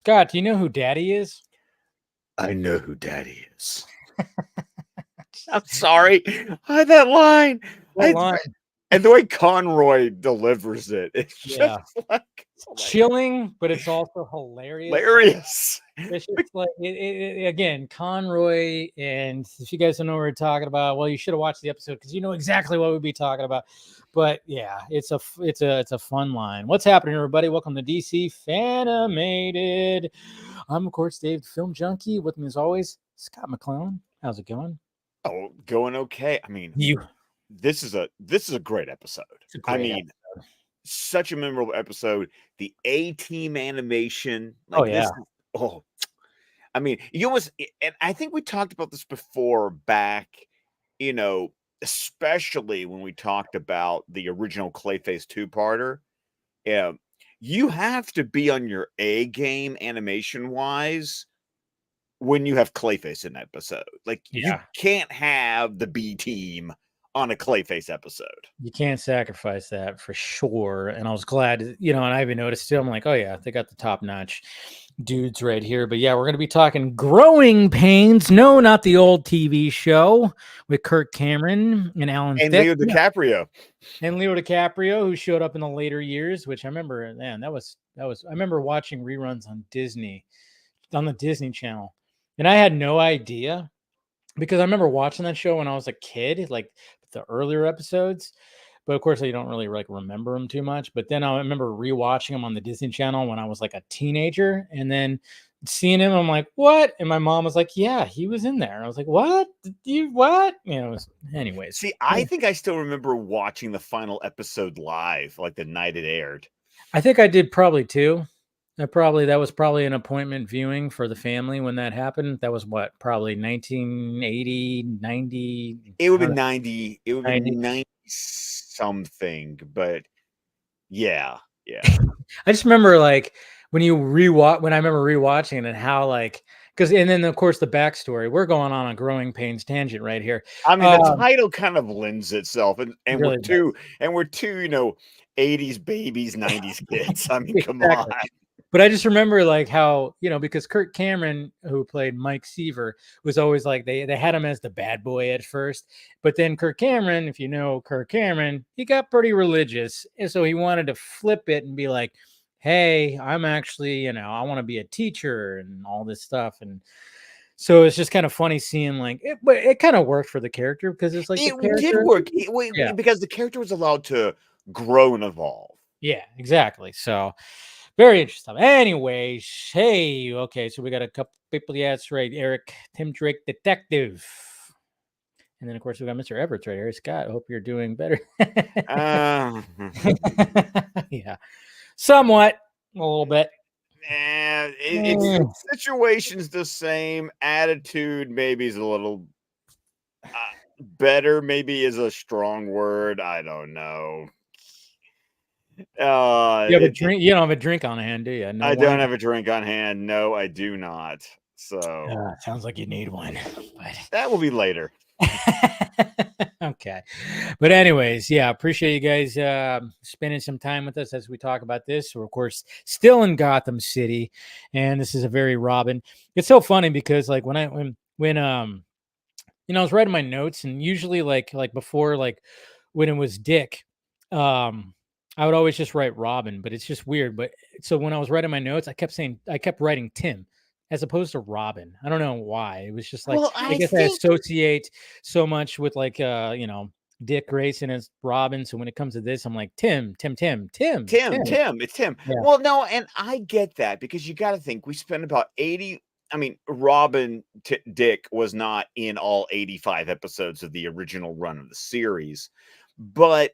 Scott, do you know who Daddy is? I know who Daddy is. I'm sorry. That line. That I line. and the way Conroy delivers it, it's just Yeah. like, It's oh my chilling, but it's also hilarious. hilarious. It's just like again, Conroy, and if you guys don't know what we're talking about, well, you should have watched the episode because you know exactly what we'd be talking about. But yeah, it's a fun line. What's happening, everybody? Welcome to DC Fan-imated. I'm of course Dave, film junkie. With me as always, Scott McClellan. How's it going? Oh, going okay. I mean, You. this is a great episode. It's a I great mean, episode. such a memorable episode. The A-Team animation, Oh like yeah. this. Oh, I mean, you almost, and I think we talked about this before back, you know, especially when we talked about the original Clayface two-parter. Yeah, you have to be on your A game animation wise when you have Clayface in that episode. Like, you Yeah. can't have the B team on a Clayface episode. You can't sacrifice that for sure. And I was glad, and I even noticed too. I'm like, oh yeah, they got the top notch dudes right here. But yeah, we're gonna be talking Growing Pains. No, not the old TV show with Kirk Cameron and Alan And Thicke. Leo Yeah. DiCaprio. And Leo DiCaprio, who showed up in the later years, which I remember, man, I remember watching reruns on the Disney Channel. And I had no idea because I remember watching that show when I was a kid, like the earlier episodes. But of course, I don't really like remember them too much. But then I remember rewatching them on the Disney Channel when I was like a teenager, and then seeing him, I'm like, "What?" And my mom was like, "Yeah, he was in there." I was like, "What? You what?" Anyways. See, I think I still remember watching the final episode live, like the night it aired. I think I did probably too. That was probably an appointment viewing for the family when that happened. That was what, probably 1980, 90. It would I be don't know, 90, it would be 90. 90 something, but yeah, yeah. I just remember like when I remember rewatching it and how like and then of course the backstory. We're going on a Growing Pains tangent right here. I mean, the Um, title kind of lends itself, and we're really two does. 80s babies, 90s kids. I mean, come on. Exactly. But I just remember like how, because Kirk Cameron, who played Mike Seaver, was always like they had him as the bad boy at first. But then Kirk Cameron, if you know Kirk Cameron, he got pretty religious. And so he wanted to flip it and be like, hey, I'm actually, I want to be a teacher and all this stuff. And so it's just kind of funny seeing like it, but it kind of worked for the character because it's like the It did character. work, Yeah. because the character was allowed to grow and evolve. Yeah, exactly. So very interesting. Anyways, hey, okay, so we got a couple people. Yeah, that's right. Eric, Tim Drake, detective. And then, of course, we got Mr. Everett right here. Scott, hope you're doing better. Uh, Yeah, somewhat, a little bit. it's situation's the same. Attitude maybe is a little better. Maybe is a strong word. I don't know. You have a drink. You don't have a drink on hand, do you? No I don't wine. have a drink on hand. No, I do not. So Sounds like you need one. But... that will be later. Okay, but anyways, yeah, appreciate you guys spending some time with us as we talk about this. We're of course still in Gotham City, and this is a very Robin. It's so funny because like when I was writing my notes, and usually like before, like when it was Dick, I would always just write Robin, but it's just weird. But so when I was writing my notes, I kept writing Tim as opposed to Robin. I don't know why. It was just like Well, I I guess I think associate so much with like Dick Grayson as Robin. So when it comes to this, I'm like Tim, Tim, Tim, Tim, Tim. It's Tim. Yeah. Well, no, and I get that because you got to think we spent about 80. I mean, Robin Dick was not in all 85 episodes of the original run of the series, but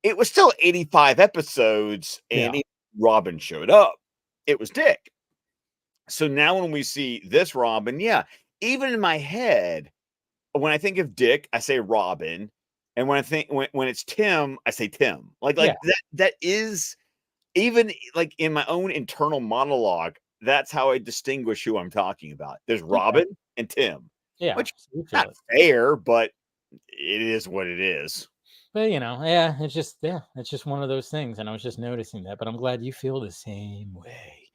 it was still 85 episodes, and Yeah. Robin showed up. It was Dick. So now when we see this Robin, yeah, even in my head, when I think of Dick, I say Robin, and when I think when it's Tim, I say Tim. Yeah. That is even like in my own internal monologue. That's how I distinguish who I'm talking about. There's Okay. Robin and Tim, Yeah. which So you feel not it. fair, but it is what it is. But yeah, it's just one of those things, and I was just noticing that. But I'm glad you feel the same way.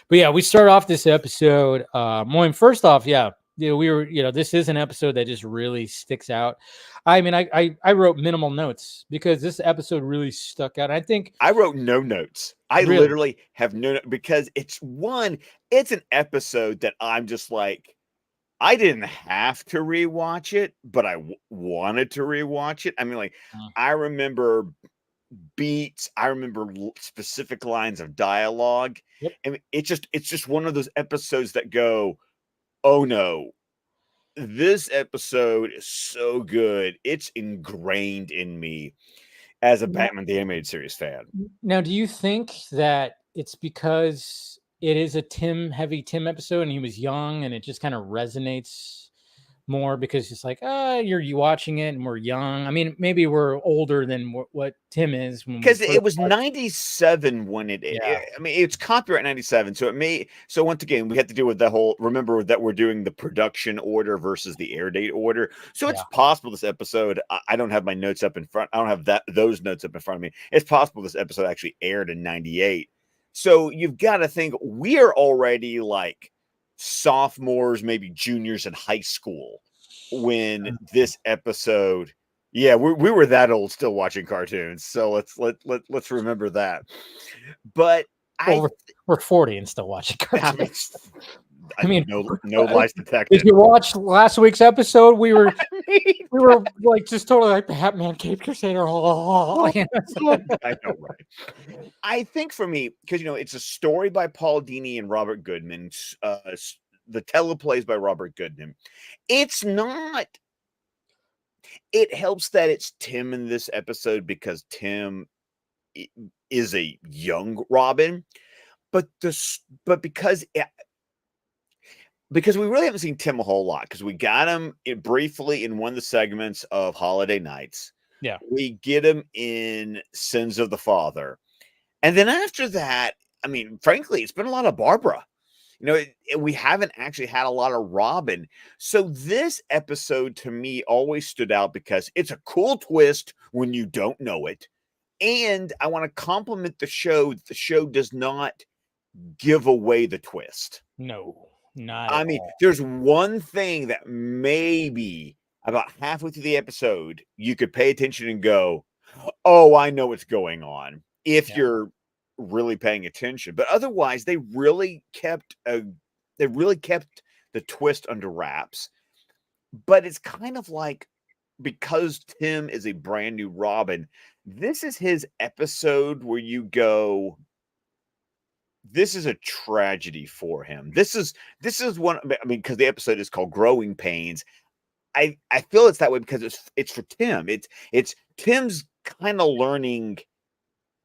But yeah, we start off this episode. Well, first off, we were, this is an episode that just really sticks out. I mean, I wrote minimal notes because this episode really stuck out. I think I wrote no notes. I really, literally have because it's an episode that I'm just like, I didn't have to rewatch it, but I wanted to rewatch it. I mean, like, I remember beats, I remember specific lines of dialogue. yep. I mean, it's just one of those episodes that go, oh no, this episode is so good. It's ingrained in me as a Batman the Animated Series fan. Now, do you think that it's because it is a heavy Tim episode and he was young and it just kind of resonates more because it's like, you're watching it and we're young. I mean, maybe we're older than what Tim is because it was 97 when I mean, it's copyright 97, so once again we have to deal with the whole, remember that we're doing the production order versus the air date order, so it's possible this episode, I don't have my notes up in front, I don't have those notes up in front of me, it's possible this episode actually aired in 98, so you've got to think we're already like sophomores, maybe juniors in high school when this episode. Yeah, we were that old still watching cartoons, so let's remember that. But we're 40 and still watching cartoons. I mean, no lies detected. Did you watch last week's episode? We were we were like just totally like Batman Cape Crusader. I know, right? I think for me, because it's a story by Paul Dini and Robert Goodman. The teleplays by Robert Goodman. It's not. It helps that it's Tim in this episode because Tim is a young Robin, but because we really haven't seen Tim a whole lot, because we got him briefly in one of the segments of Holiday Nights. Yeah, we get him in Sins of the Father, and then after that, I mean, frankly, it's been a lot of Barbara. We haven't actually had a lot of Robin. So this episode to me always stood out because it's a cool twist when you don't know it. And I want to compliment the show. The show does not give away the twist. No, not at all. There's one thing that maybe about halfway through the episode, you could pay attention and go, oh, I know what's going on. If you're really paying attention, but otherwise they really kept the twist under wraps. But it's kind of like, because Tim is a brand new Robin, this is his episode where you go, this is a tragedy for him. This is one, I mean, because the episode is called Growing Pains. I feel it's that way because it's for Tim. It's Tim's kind of learning.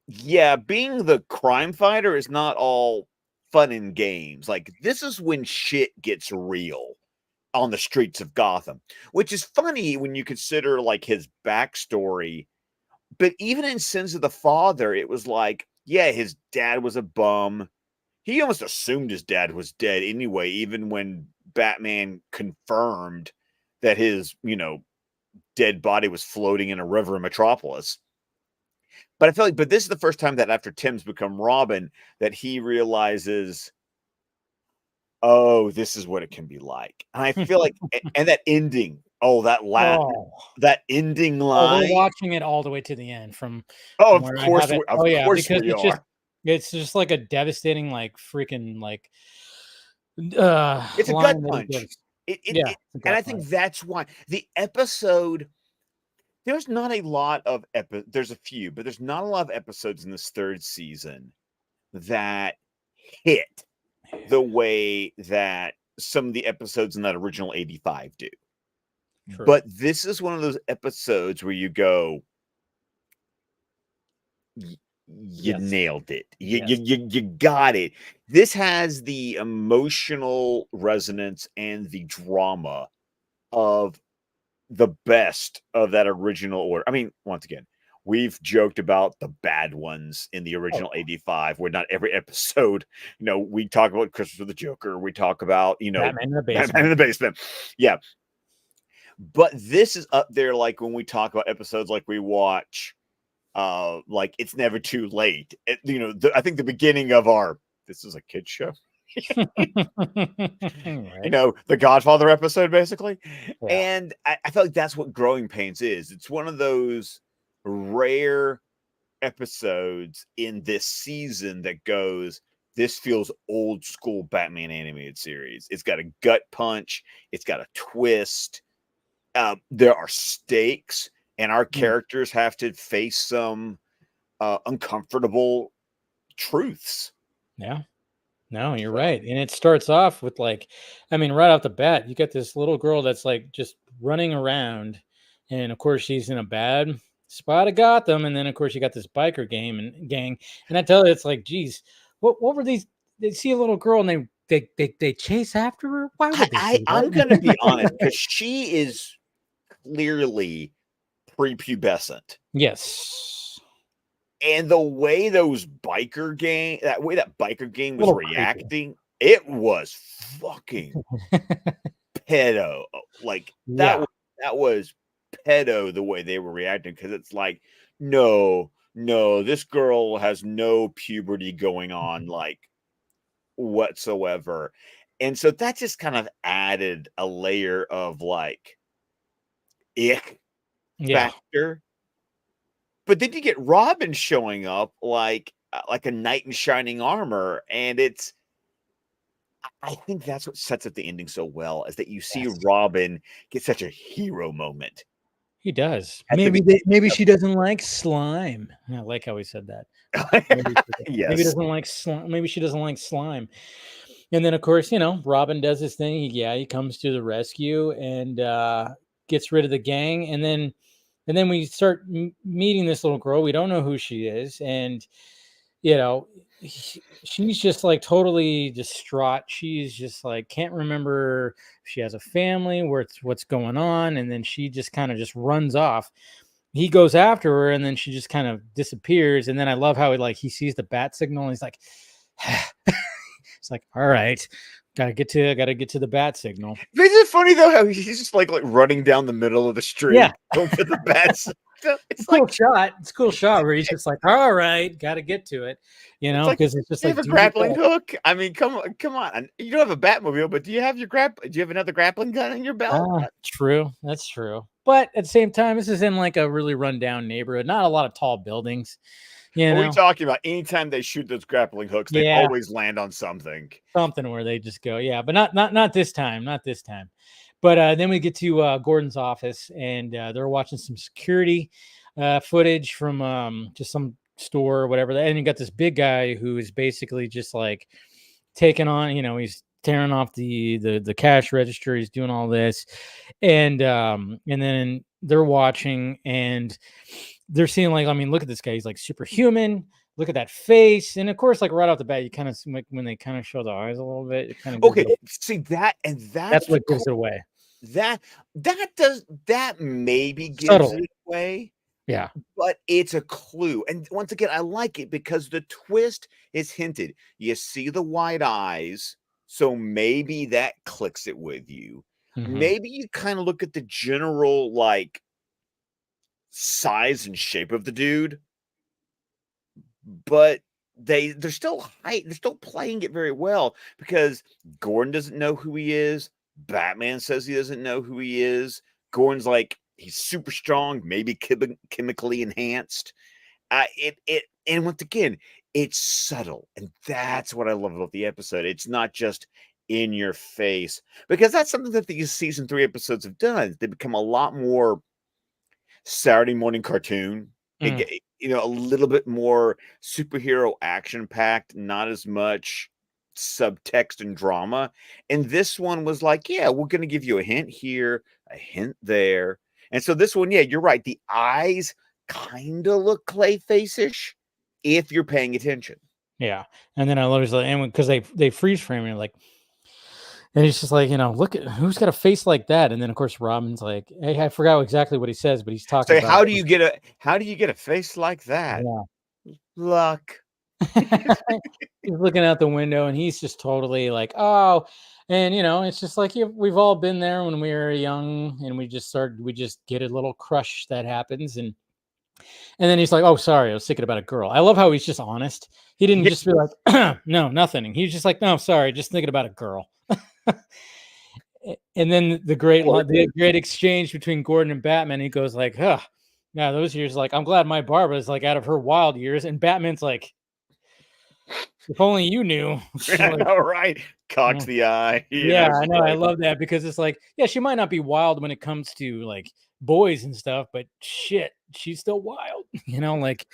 Yeah, being the crime fighter is not all fun and games. Like, this is when shit gets real on the streets of Gotham, which is funny when you consider like his backstory. But even in Sins of the Father, it was like, yeah, his dad was a bum. He almost assumed his dad was dead anyway, even when Batman confirmed that his, dead body was floating in a river in Metropolis. But I feel like, this is the first time that after Tim's become Robin, that he realizes, oh, this is what it can be like. And I feel like, and that ending, that ending line. We're watching it all the way to the end from. Of course, because it's just like a devastating, like freaking, like. It's a gut punch. And I think that's why the episode. There's not a lot of there's a few, but there's not a lot of episodes in this third season that hit the way that some of the episodes in that original 85 do. True. But this is one of those episodes where you go, you nailed it. You got it. This has the emotional resonance and the drama of the best of that original order. I mean, once again, we've joked about the bad ones in the original 85, where not every episode, we talk about Christmas with the Joker, we talk about, Batman in the basement. Yeah. But this is up there, like when we talk about episodes like we watch, like It's Never Too Late. I think the beginning of this is a kid's show. You Right. know, the Godfather episode, basically. Yeah. And I feel like that's what Growing Pains is. It's one of those rare episodes in this season that goes, this feels old school Batman animated series. It's got a gut punch, it's got a twist. There are stakes, and our Mm. characters have to face some uncomfortable truths. Yeah. No, you're So, right. And it starts off with like, I mean, right off the bat, you got this little girl that's like just running around. And of course, she's in a bad spot of Gotham. And then, of course, you got this biker game and gang. And I tell you, it's like, geez, what were these? They see a little girl and they chase after her. Why would they do I'm going to be honest, that? because she is clearly prepubescent. Yes. And the way those biker gang, that way that biker gang A was little creepy. reacting, it was fucking pedo. Like Yeah. that was pedo the way they were reacting, because it's like, no, no, this girl has no puberty going on, like whatsoever. And so that just kind of added a layer of like ick Yeah. factor. But then you get Robin showing up like a knight in shining armor, and I think that's what sets up the ending so well, is that you see Yes. Robin get such a hero moment He does. at the Maybe she doesn't like slime. I like how he said that. beginning. Maybe Yes. doesn't like slime. Maybe she doesn't like slime. And then of course, Robin does his thing. He comes to the rescue and gets rid of the gang. And then we start meeting this little girl. We don't know who she is, and you know, she's just like totally distraught. She's just like can't remember if she has a family, what's going on, and then she just kind of just runs off. He goes after her, and then she just kind of disappears. And then I love how he sees the bat signal, and he's like, it's like, all right, gotta get to the bat signal. Isn't it funny though how he's just like running down the middle of the Yeah, street going for the bats? it's It's a cool like shot. It's a cool shot where he's just like, all right, gotta get to it, it's like because it's just you have like a do your grappling best. hook. I mean, come on. And you don't have a Batmobile, but do you have do you have another grappling gun in your belt? True. That's true. But at the same time, this is in like a really rundown neighborhood. Not a lot of tall buildings, you What are we know? talking about? Anytime they shoot those grappling hooks, they Yeah, always land on something. something where they just go, yeah, but not this time. Not this time. But then we get to Gordon's office, and they're watching some security footage from just some store or whatever. And you got this big guy who is basically just like taking on, he's tearing off the cash register. He's doing all this, and then they're watching, and they're seeing like, I mean, look at this guy. He's like superhuman. Look at that face, and of course, like right off the bat, you kind of see like when they kind of show the eyes a little bit, it kind of gives Okay, it a, see that, and that's that's the what gives it away. that that maybe gives Subtly, it away, yeah. but it's a clue. And once again, I like it because the twist is hinted. You see the white eyes, so maybe that clicks it with you. Hmm. Maybe you kind of look at the general like size and shape of the dude, but they're still they're still playing it very well, because Gordon doesn't know who he is. Batman says he doesn't know who he is. Gordon's like he's super strong, maybe chemically enhanced. And once again, it's subtle, and that's what I love about the episode. It's not just in your face, because that's something that these season 3 episodes have done. They become a lot more Saturday morning cartoon. Mm, A little bit more superhero action packed, not as much subtext and drama. And this one was like, yeah, we're going to give you a hint here, a hint there. And so this one, yeah, you're right. The eyes kind of look Clayface-ish if you're paying attention. yeah. And then I love like, and because they freeze frame it, like, and he's just like, look at who's got a face like that. And then of course Robin's like, hey, I forgot exactly what he says, but he's talking So about, how do you get a face like that? yeah. Luck. He's looking out the window, and he's just totally like, oh, and it's just like we've all been there when we were young, and we just get a little crush that happens, and And then he's like, "Oh, sorry, I was thinking about a girl." I love how he's just honest. He didn't Yeah. just be like, "No, nothing." He's just like, "No, sorry, just thinking about a girl." And then the great exchange between Gordon and Batman. He goes like, "Huh, yeah, those years. Like, I'm glad my Barbara's like out of her wild years." And Batman's like, "If only you knew." I Like, know, right? Cocks mm, the eye, you yeah, know, I just know. I like, love that because it's like, yeah, she might not be wild when it comes to like boys and stuff, but shit, she's still wild. Like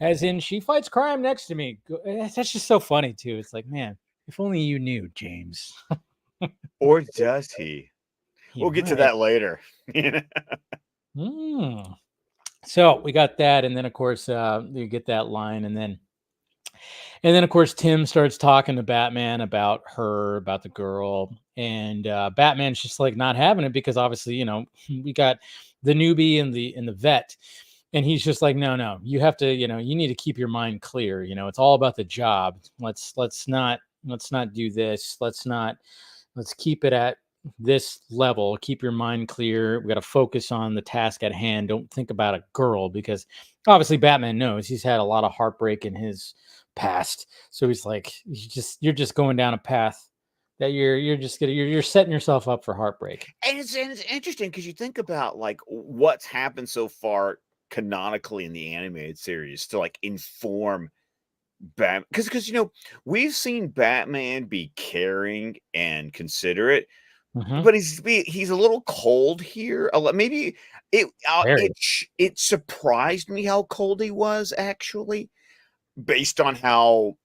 as in she fights crime next to me. That's just so funny too. It's like, man, if only you knew, James. or does he? He We'll get to might. that later. You know? Mm. So we got that, and then of course you get that line, and then of course Tim starts talking to Batman about her, about the girl, and Batman's just like not having it because obviously we got the newbie and the vet, and he's just like, no, no, you have to, you need to keep your mind clear. It's all about the job. Let's not do this. Let's keep it at this level. Keep your mind clear. We got to focus on the task at hand. Don't think about a girl because obviously Batman knows he's had a lot of heartbreak in his past. So he's like, you're just going down a path that you're setting yourself up for heartbreak. And it's interesting because you think about like what's happened so far canonically in the animated series to like inform Batman because we've seen Batman be caring and considerate, Hmm. but he's a little cold here. Maybe Very. it surprised me how cold he was actually, based on how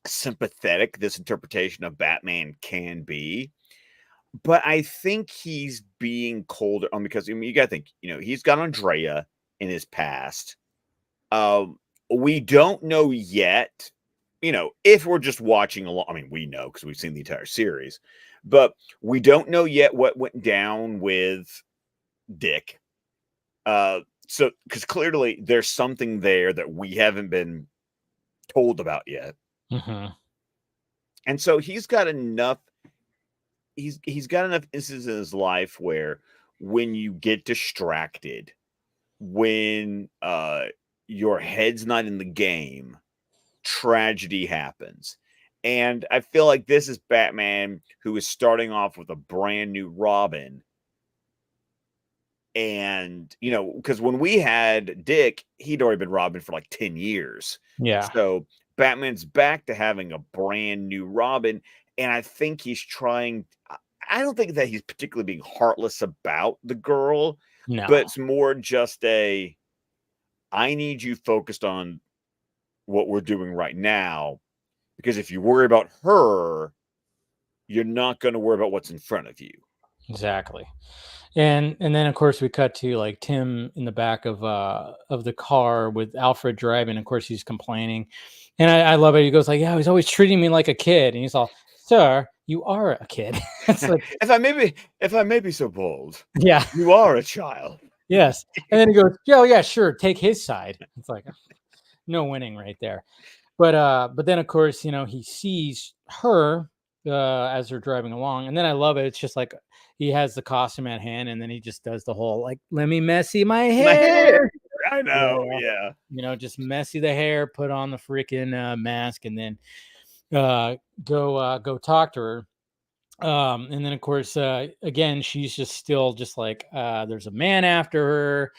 sympathetic this interpretation of Batman can be. But I think he's being colder on because you got to think, he's got Andrea in his past. Um, we don't know yet, if we're just watching along. I mean, we know because we've seen the entire series, but we don't know yet what went down with Dick. So because clearly there's something there that we haven't been told about yet, Hmm. and so he's got enough. He's got enough instances in his life where when you get distracted, when your head's not in the game, tragedy happens. And I feel like this is Batman who is starting off with a brand new Robin. And, because when we had Dick, he'd already been Robin for like 10 years. Yeah. So Batman's back to having a brand new Robin. And I think he's trying. I don't think that he's particularly being heartless about the girl, but No. it's more just I need you focused on what we're doing right now. Because if you worry about her, you're not going to worry about what's in front of you. Exactly. And then of course we cut to like Tim in the back of the car with Alfred driving. Of course he's complaining. And I love it. He goes like, "Yeah, he's always treating me like a kid." And he's all, "Sir, you are a kid." It's like, if I may be so bold, yeah, you are a child. yes. And then he goes, "Yeah, yeah, sure, take his side." It's like no winning right there. But then of course, he sees her as they're driving along, and then I love it. It's just like he has the costume at hand, and then he just does the whole like, "Let me messy my My hair. hair." I know. Yeah, Yeah. just messy the hair, put on the freaking mask, and then uh, go talk to her. And then of course, again, she's just still just like, there's a man after her,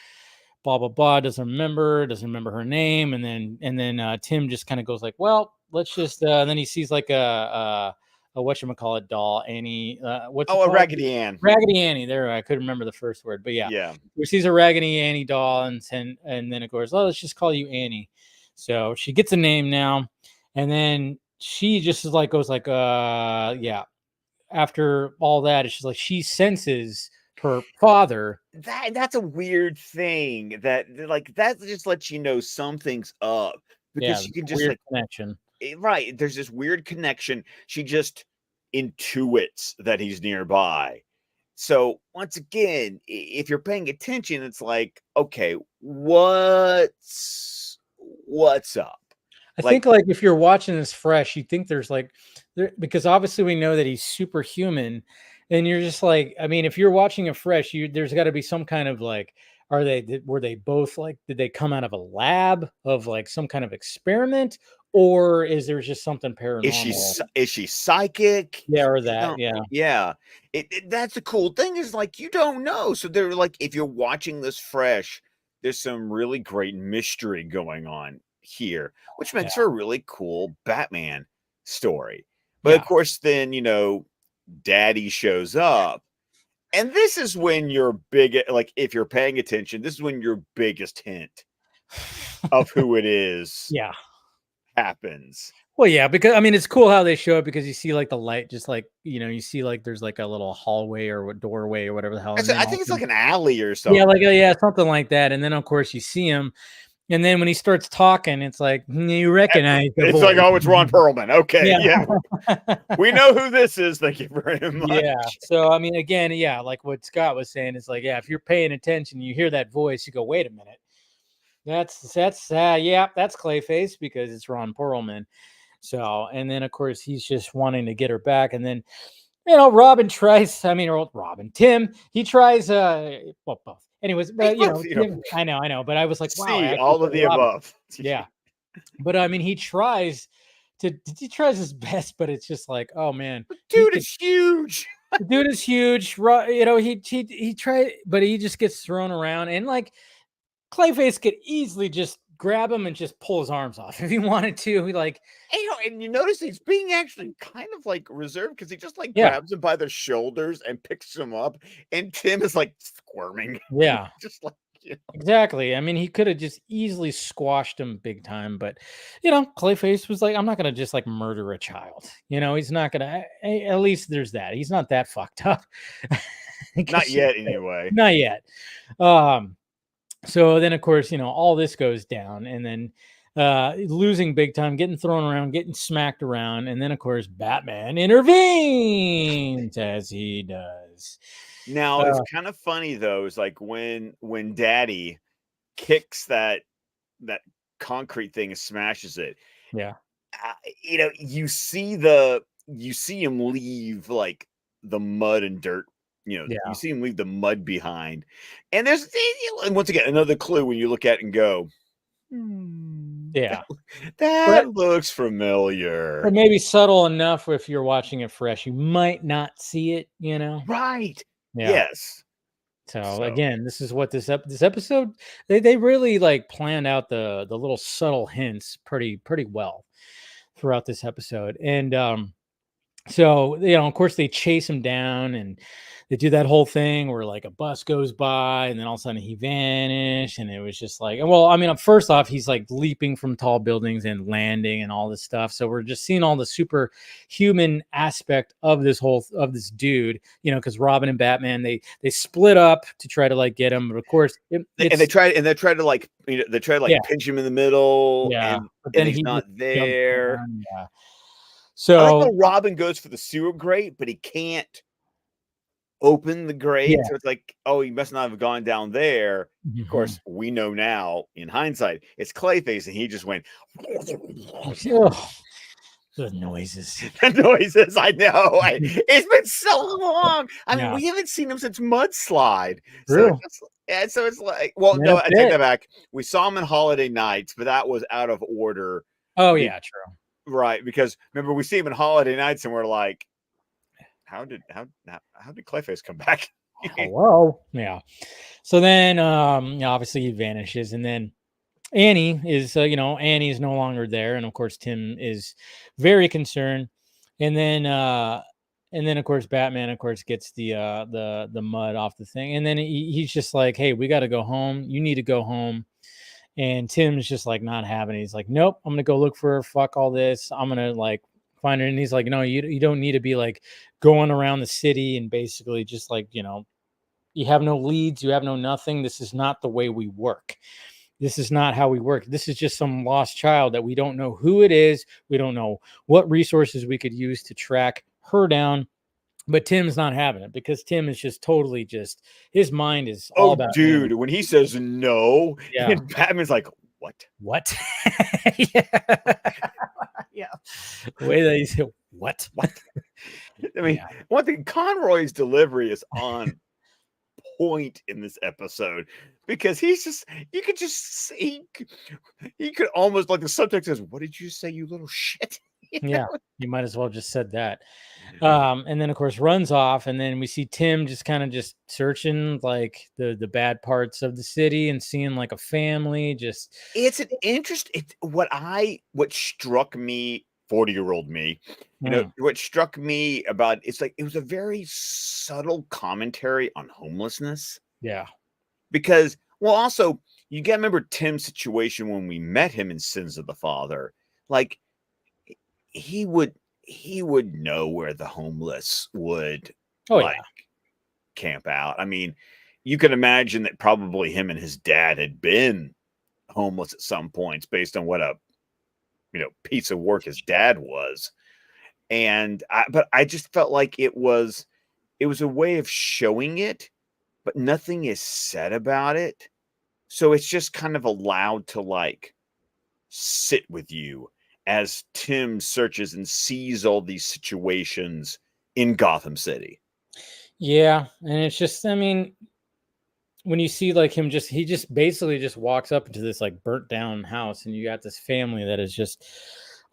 blah blah blah, doesn't remember her name. And then Tim just kind of goes like, well, let's just then he sees like a whatchamacallit doll, Annie, what's it Oh, a called? Raggedy Ann. Raggedy Annie. There, I couldn't remember the first word, but yeah, Yeah. he sees a Raggedy Annie doll, and then of course, oh, let's just call you Annie. So she gets a name now, and then she just is like, goes like, yeah, after all that, it's just like she senses her father. That's a weird thing that just lets you know something's up because Yeah, she can just weird like connection. right. There's this weird connection. She just intuits that he's nearby. So once again, if you're paying attention, it's like, okay, what's up? I Like, think like if you're watching this fresh, you think there's like because obviously we know that he's superhuman, and you're just like, I mean, if you're watching it fresh, there's got to be some kind of like, were they both like, did they come out of a lab of like some kind of experiment, or is there just something paranormal? Is she psychic? Yeah, or You that, know, yeah, yeah. That's the cool thing is like you don't know. So they're like, if you're watching this fresh, there's some really great mystery going on here, which yeah, makes for a really cool Batman story. But of yeah. course, then Daddy shows up. And this is when your like, if you're paying attention, this is when your biggest hint of who it is Yeah. happens. Well, yeah, because I mean, it's cool how they show it because you see like the light, just like you see like there's like a little hallway or doorway or whatever the hell, and then I think it's also, like an alley or yeah, something. like yeah, something like that, and then of course you see him, and then when he starts talking, it's like you recognize the It's like, voice. oh, it's Ron Perlman. Okay, Yeah. yeah, we know who this is. Thank you very much. Yeah. So I mean, again, yeah, like what Scott was saying, it's like, yeah, if you're paying attention, you hear that voice, you go, wait a minute, that's yeah, that's Clayface because it's Ron Perlman. So, and then of course he's just wanting to get her back, and then Robin tries. I mean, or Tim, he tries. Well, both. Anyways, but Both, Tim, I know, but I was like, wow, I see actually all of said the Robin. above. Yeah, but I mean, he tries his best, but it's just like, oh man, he Dude, could. it's huge. The dude is huge. He tried, but he just gets thrown around, and like Clayface could easily just grab him and just pull his arms off if he wanted to. He like, And you notice he's being actually kind of like reserved because he just like yeah, grabs him by the shoulders and picks him up, and Tim is like squirming, yeah. just like Exactly. I mean, he could have just easily squashed him big time, but Clayface was like, "I'm not gonna just like murder a child." He's not gonna. At least there's that. He's not that fucked up. I not guess you yet could say. anyway. Not yet. Um. So then, of course, all this goes down, and then losing big time, getting thrown around, getting smacked around, and then, of course, Batman intervenes as he does. Now it's Uh, kind of funny though, is like when Daddy kicks that concrete thing and smashes it. yeah. You see him leave like the mud and dirt. You Yeah. see him leave the mud behind, and and once again another clue when you look at it and go, Yeah. that looks familiar. Or maybe subtle enough if you're watching it fresh, you might not see it. Right? Yeah. Yes. So So again, this is what this episode they really like planned out the little subtle hints pretty well throughout this episode. And so, of course, they chase him down and they do that whole thing where like a bus goes by and then all of a sudden he vanished. And it was just like, well, I mean, first off, he's like leaping from tall buildings and landing and all this stuff. So we're just seeing all the superhuman aspect of of this dude, because Robin and Batman, they split up to try to like get him. But of course, they try to like they try to like yeah, pinch him in the middle, yeah. and But then he's he not just jumps there. down. Yeah. I like So, how Robin goes for the sewer grate, but he can't open the grate. yeah. So it's like, oh, he must not have gone down there. Of Mhm. course, we know now in hindsight, it's Clayface, and he just went Ugh, the noises. the noises. I know. It's been so long. I mean, Yeah. we haven't seen him since Mudslide. So True. so it's like, well, no, That's I take it. that back. We saw him in Holiday Nights, but that was out of order. Oh, yeah, true. Right, because remember we see him in Holiday Nights, and we're like, how did Clayface come back? Hello. Yeah. So then, obviously he vanishes, and then Annie is no longer there, and of course Tim is very concerned, and then of course Batman, of course, gets the mud off the thing, and then he's just like, hey, we got to go home. You need to go home. And Tim's just like not having it. He's like, nope, I'm gonna go look for her. Fuck all this. I'm gonna like find her. And he's like, no, you don't need to be like going around the city and basically just like, you have no leads, you have no nothing. This is not the way we work. This is not how we work. This is just some lost child that we don't know who it is. We don't know what resources we could use to track her down. But Tim's not having it because Tim is just totally just his mind is all Oh, about dude, Annie. when he says no, Yeah. and Batman's like, what? What? Yeah. Yeah. The way that you say what? What? I mean, Yeah. one thing, Conroy's delivery is on point in this episode because he's just, you could just see, he could almost, like the subtext says, "What did you say, you little shit?" Yeah, you might as well just said that. And then of course runs off, and then we see Tim just kind of just searching like the bad parts of the city and seeing like a family. Just It's an interest. What struck me, 40-year-old me, what struck me about it's like it was a very subtle commentary on homelessness. yeah, Because, well, also you got to remember Tim's situation when we met him in Sins of the Father. Like he would know where the homeless would camp out. I mean, you can imagine that probably him and his dad had been homeless at some points based on what a piece of work his dad was. But I just felt like it was a way of showing it, but nothing is said about it. So it's just kind of allowed to like sit with you as Tim searches and sees all these situations in Gotham City. Yeah, and it's just, I mean, when you see like him he just basically just walks up into this like burnt down house, and you got this family that is just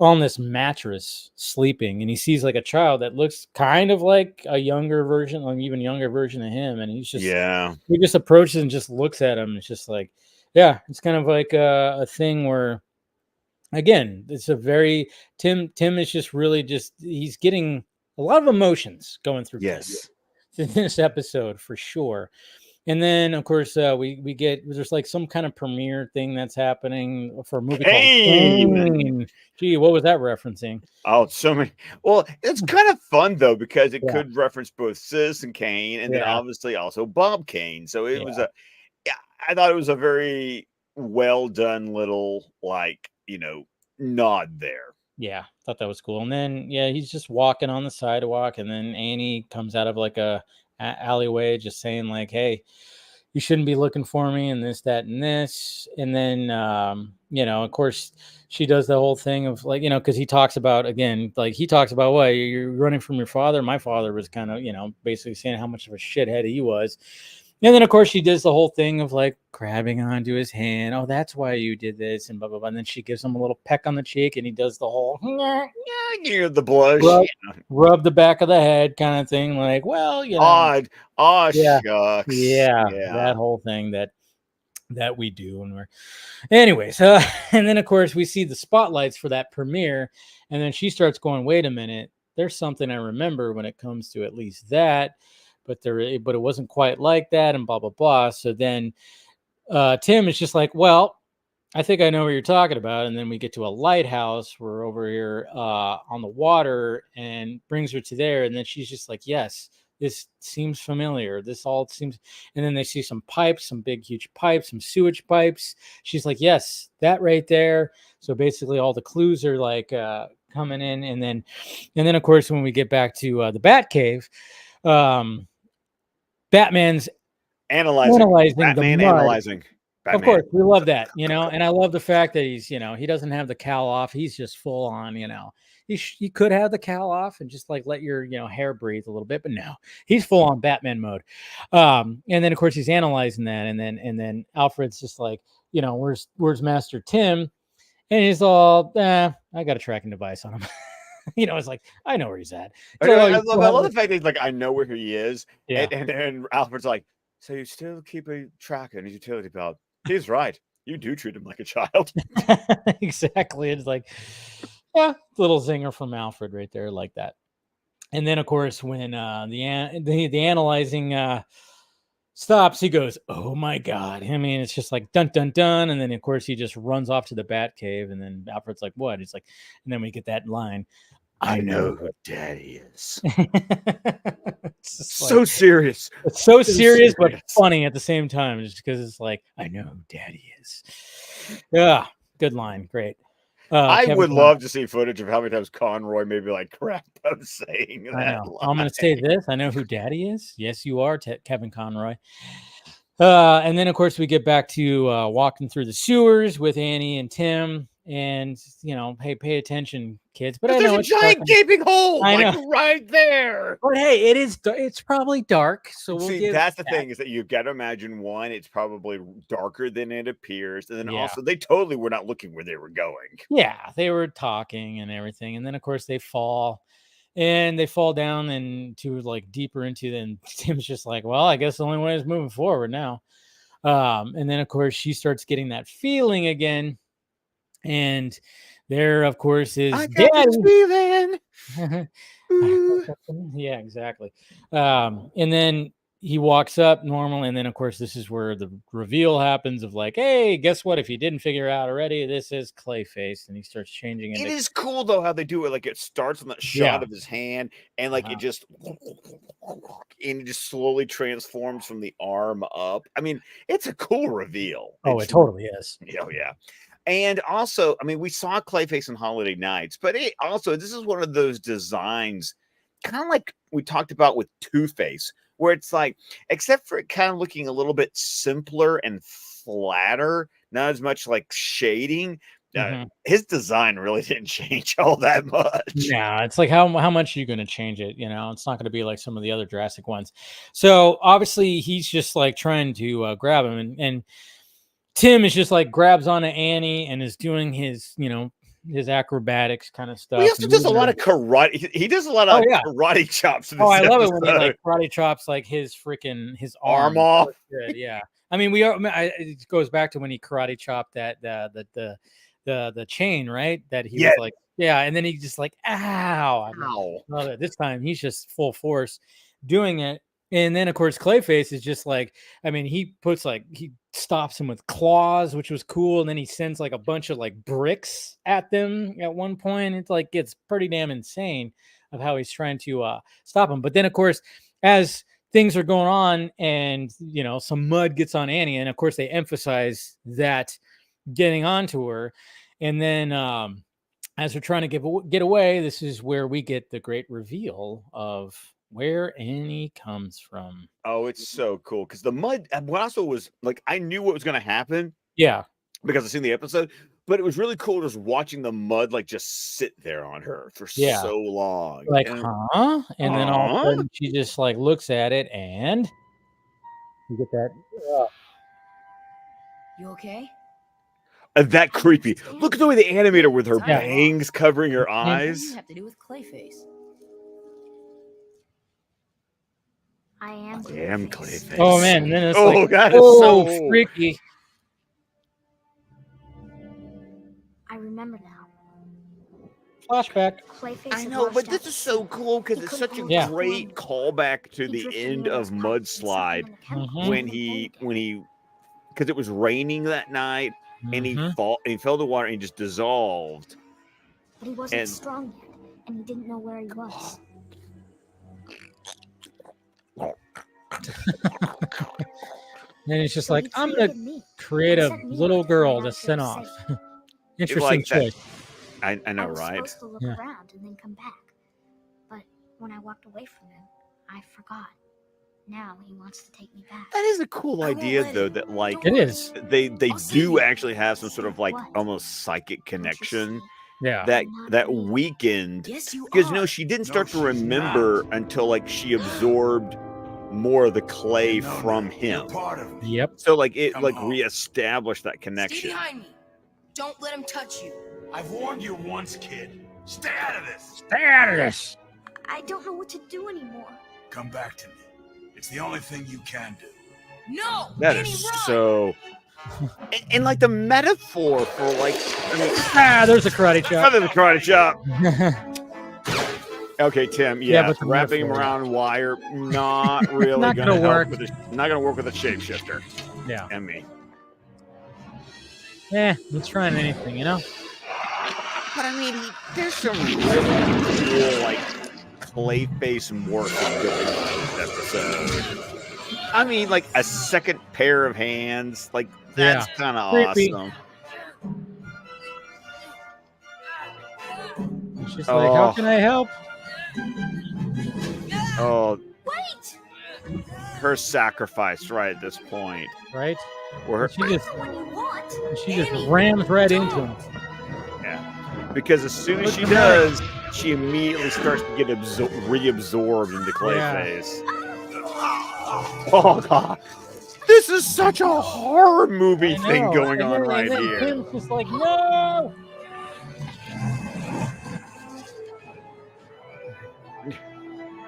on this mattress sleeping, and he sees like a child that looks kind of like a younger version, like even younger version of him, and he just approaches and just looks at him. It's just like, yeah, it's kind of like a thing where, again, it's a very Tim is just really he's getting a lot of emotions going through Tim in this episode for sure. And then, of course, we get, there's like some kind of premiere thing that's happening for a movie called Kane. Gee, what was that referencing? Oh, so many. Well, it's kind of fun though because it could reference both Citizen Kane and then obviously also Bob Kane. So it was I thought it was a very well done little nod there. Yeah, thought that was cool. And then he's just walking on the sidewalk, and then Annie comes out of like a alleyway just saying like, "Hey, you shouldn't be looking for me," and this, that, and this. And then of course she does the whole thing of like, because he talks about, again, like he talks about, what, you're running from your father. My father was kind of basically saying how much of a shithead he was. And then, of course, she does the whole thing of like grabbing onto his hand. Oh, that's why you did this, and blah, blah, blah. And then she gives him a little peck on the cheek, and he does the whole the blush, rub the back of the head kind of thing. Like, well, odd. Oh, yeah, shucks. Yeah, that whole thing that we do. And anyways, and then, of course, we see the spotlights for that premiere. And then she starts going, wait a minute, there's something I remember when it comes to at least that. But it wasn't quite like that, and blah, blah, blah. So then Tim is just like, well, I think I know what you're talking about. And then we get to a lighthouse. We're over here on the water, and brings her to there. And then she's just like, yes, this seems familiar. This all seems. And then they see some pipes, some big, huge pipes, some sewage pipes. She's like, yes, that right there. So basically all the clues are like coming in. And then, of course, when we get back to the Batcave, Batman's analyzing Batman the mud. analyzing. Batman. Of course, we love that, and I love the fact that he's, he doesn't have the cowl off. He's just full on, he could have the cowl off and just like let your, hair breathe a little bit, but no, he's full on Batman mode. And then, of course, he's analyzing that. And then Alfred's just like, where's Master Tim? And he's all, I got a tracking device on him. It's like, I know where he's at. I love the fact that he's like, I know where he is. Yeah. And Alfred's like, so you still keep a tracker in his utility belt? He's right. You do treat him like a child. Exactly. It's like, little zinger from Alfred right there, like that. And then, of course, when the analyzing stops, he goes, oh my God. I mean, it's just like dun dun dun. And then, of course, he just runs off to the Batcave. And then Alfred's like, what? He's like, and then we get that line, I know who Daddy is. It's so serious. It's so serious, but funny at the same time, just because it's like, I know who Daddy is. Yeah, good line. Great. I would love to see footage of how many times Conroy maybe like crap I'm saying that. I know. I'm going to say this. I know who Daddy is. Yes, you are, Kevin Conroy. And then, of course, we get back to walking through the sewers with Annie and Tim. and hey, pay attention, kids. But But I there's know a it's dark. giant gaping hole, I like know. right there. But hey, it's probably dark, so we'll See, give that's the that. thing is that you've got to imagine one, it's probably darker than it appears, and then Yeah. also they totally were not looking where they were going. Yeah, they were talking and everything, and then of course they fall, and they fall down into like deeper into. Then Tim's just like, well, I guess the only way is moving forward now. And then of course she starts getting that feeling again, and there of course is I got this Daddy. feeling. Ooh. Yeah, exactly. And then he walks up normal, and then of course this is where the reveal happens of like, hey, guess what? If you didn't figure it out already, this is Clayface, and he starts changing It into. is cool though how they do it. Like it starts on that shot Yeah. of his hand, and like it just and it just slowly transforms from the arm up. I mean, it's a cool reveal. Oh, It's it totally is. yeah. And also, I mean, we saw Clayface in Holiday Nights, but it also this is one of those designs, kind of like we talked about with Two-Face, where it's like, except for it kind of looking a little bit simpler and flatter, not as much like shading. His design really didn't change all that much. Yeah, it's like how much are you going to change it? It's not going to be like some of the other Jurassic ones. So obviously he's just like trying to grab him, and Tim is just like grabs onto Annie and is doing his his acrobatics kind of stuff. He also does a lot of karate. He does a lot of karate chops. In this I love it episode. when he like karate chops like his arm off. Good, yeah. I mean, it goes back to when he karate chopped that the chain, right? That he was like, yeah, and then he just like, ow. Love it. This time he's just full force doing it. And then of course Clayface is just like, I mean, he stops him with claws, which was cool, and then he sends like a bunch of like bricks at them at one point. It's like gets pretty damn insane of how he's trying to stop him. But then of course, as things are going on, and some mud gets on Annie, and of course they emphasize that getting onto her, and then as they're trying to get away, this is where we get the great reveal of where Annie comes from. Oh, it's so cool because the mud. What also was like, I knew what was going to happen. Yeah, because I've seen the episode, but it was really cool just watching the mud like just sit there on her for so long. Like, and then all of a sudden she just like looks at it, and you get that. You okay? That creepy. Look at the way they animate her with her bangs covering her eyes. What does it have to do with Clayface? I am Clayface. Oh man, and then it's that is so freaky. I remember now. Flashback. Clayface I know, but this is so cool because it's such a great callback to the end of Mudslide when he because it was raining that night and he fell to water and he just dissolved. But he wasn't strong yet, and he didn't know where he was. And it's just like, I'm gonna create a little girl to send off. Interesting choice. I know, I was right? supposed to look around and then come back, but when I walked away from him, I forgot. Now he wants to take me back. That is a cool idea, though. That like it is. They do actually have some sort of like almost psychic connection. Yeah. That weekend, because she didn't start to remember until like she absorbed more of the clay from him. Yep. So like it reestablished that connection. Stay behind me. Don't let him touch you. I've warned you once, kid. Stay out of this. Stay out of this. I don't know what to do anymore. Come back to me. It's the only thing you can do. No. That is so. And like the metaphor for like, there's a karate chop. There's a karate chop. Okay, Tim. Yeah, but wrapping him around wire, not really not gonna work. Not gonna work with a shapeshifter. Yeah. And me. He's trying anything, But I mean, there's some really cool like Clayface morphing going on this episode. I mean, like a second pair of hands, like that's kind of awesome. It's just like, how can I help? Oh, Wait! her sacrifice right at this point. Right? Where She just When you want. rams right into him. Because as soon as she does, she immediately starts to get reabsorbed into Clayface. Oh God, this is such a horror movie thing going on right here. Tim's just like, no.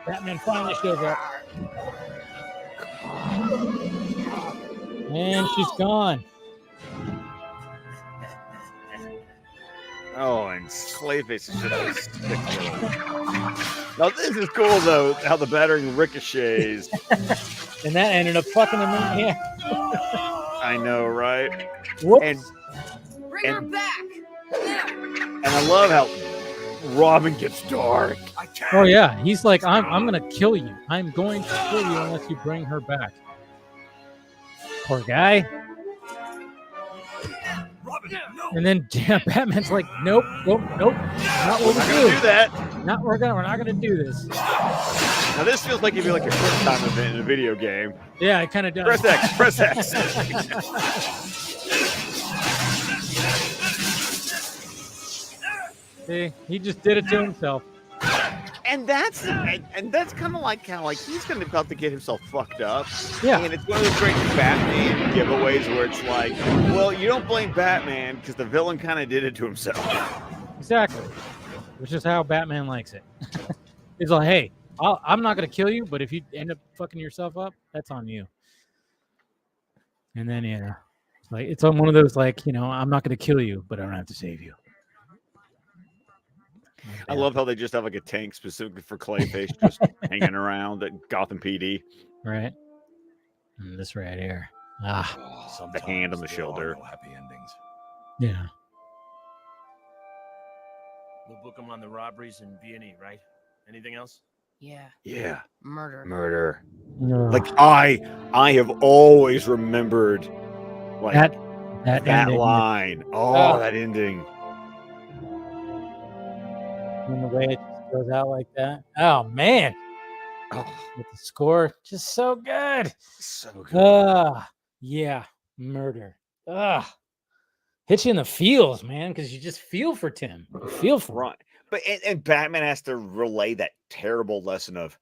Batman finally shows up. And she's gone. Oh, and Clayface is just a sick little. Now this is cool though, how the battering ricochets. And that ended up fucking him in the hand. I know, right? Whoops. And Bring her back. Now. and I love how Robin gets dark. I can't. Oh yeah, he's like, I'm gonna kill you. I'm going to kill you unless you bring her back. Poor guy. Robin, no. And then Batman's like, nope. Not what We're we not gonna do that. We're not gonna do this. Now this feels like it'd be like a quick time event in a video game. Yeah, it kind of does. Press X. See, he just did it to himself. And that's kind of like how he's gonna about to get himself fucked up. Yeah. And it's one of those great Batman giveaways where it's like, well, you don't blame Batman because the villain kind of did it to himself. Exactly. Which is how Batman likes it. He's like, hey, I'm not gonna kill you, but if you end up fucking yourself up, that's on you. And then it's on one of those I'm not gonna kill you, but I don't have to save you. I love how they just have like a tank specifically for Clayface just hanging around at Gotham PD. Right. And this right here. The hand on the Sometimes there shoulder. are no happy endings. Yeah. We'll book them on the robberies in B&E, right? Anything else? Yeah. Yeah. Murder. Like I have always remembered like that ending. line. Oh. That ending. And the way it just goes out like that. Oh man. Oh, With the score, just so good. so good. Yeah. Murder. Hits you in the feels, man, because you just feel for Tim. You feel for him. Right. But and Batman has to relay that terrible lesson of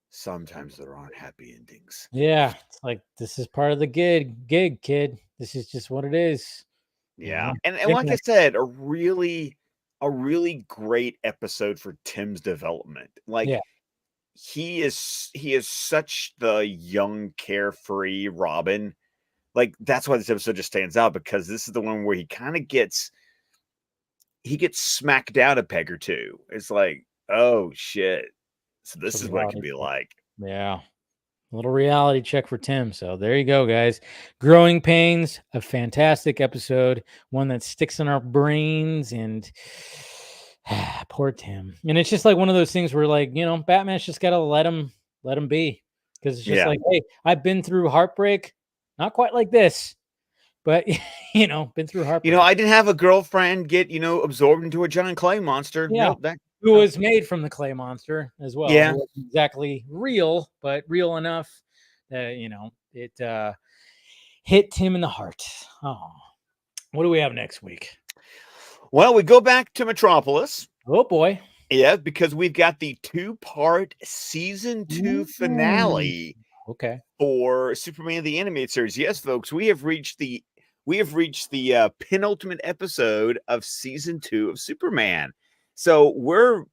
sometimes there aren't happy endings. Yeah. It's like this is part of the gig, kid. This is just what it is. Yeah. Yeah. And like I said, a really great episode for Tim's development. Like Yeah. he is such the young, carefree Robin. Like that's why this episode just stands out, because this is the one where he kind of gets smacked down a peg or two. It's like, oh shit. So this is what it can be like. Yeah. A little reality check for Tim. So there you go, guys. Growing Pains, a fantastic episode, one that sticks in our brains, and poor Tim. And it's just like one of those things where, like, Batman's just got to let him be, because it's just like, hey, I've been through heartbreak, not quite like this, but been through heartbreak. I didn't have a girlfriend get absorbed into a giant clay monster. Yeah. Nope, who was made from the clay monster as well. Yeah. It wasn't exactly real, but real enough that, it hit Tim in the heart. Oh, what do we have next week? Well, we go back to Metropolis. Oh, boy. Yeah, because we've got the 2-part season 2 finale. Okay. For Superman the Animated Series. Yes, folks, we have reached the penultimate episode of season 2 of Superman. So we're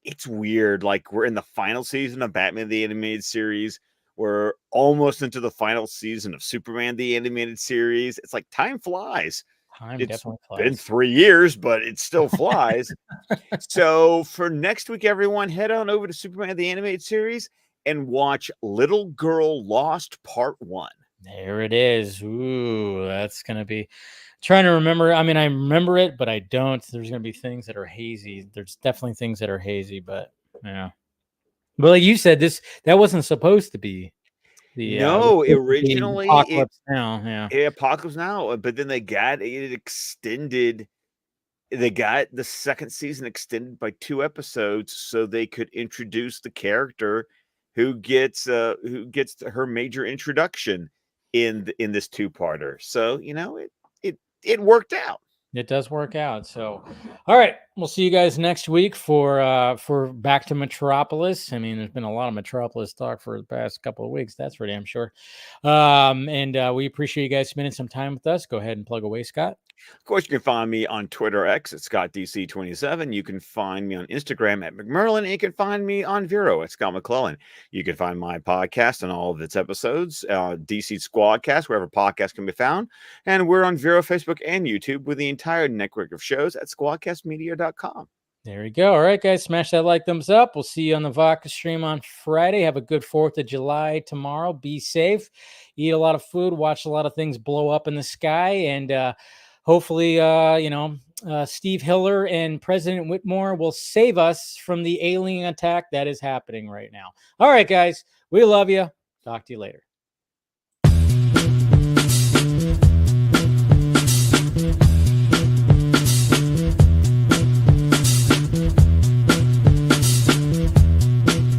it's weird. Like we're in the final season of Batman the Animated Series. We're almost into the final season of Superman the Animated Series. It's like time flies. It's definitely flies. Been 3 years, but it still flies. So for next week, everyone, head on over to Superman the Animated Series and watch Little Girl Lost Part 1. There it is. Ooh, that's going to be trying to remember. I mean, I remember it, but I don't. There's going to be things that are hazy. There's definitely things that are hazy, but yeah. But like you said, that wasn't supposed to be the originally Apocalypse Now. Yeah. Apocalypse Now, but then they got it extended. They got the second season extended by 2 episodes so they could introduce the character who gets her major introduction in this 2-parter. So it worked out. It does work out. So, all right, we'll see you guys next week for Back to Metropolis. I mean, there's been a lot of Metropolis talk for the past couple of weeks. That's for damn sure. And we appreciate you guys spending some time with us. Go ahead and plug away, Scott. Of course, you can find me on Twitter X at ScottDC27. You can find me on Instagram at McMerlin. And you can find me on Vero at Scott McClellan. You can find my podcast and all of its episodes, DC Squadcast, wherever podcasts can be found. And we're on Vero, Facebook, and YouTube with the entire network of shows at squadcastmedia.com. There we go. All right, guys, smash that like, thumbs up. We'll see you on the Vodka stream on Friday. Have a good 4th of July tomorrow. Be safe. Eat a lot of food. Watch a lot of things blow up in the sky. And hopefully, Steve Hiller and President Whitmore will save us from the alien attack that is happening right now. All right, guys, we love you. Talk to you later.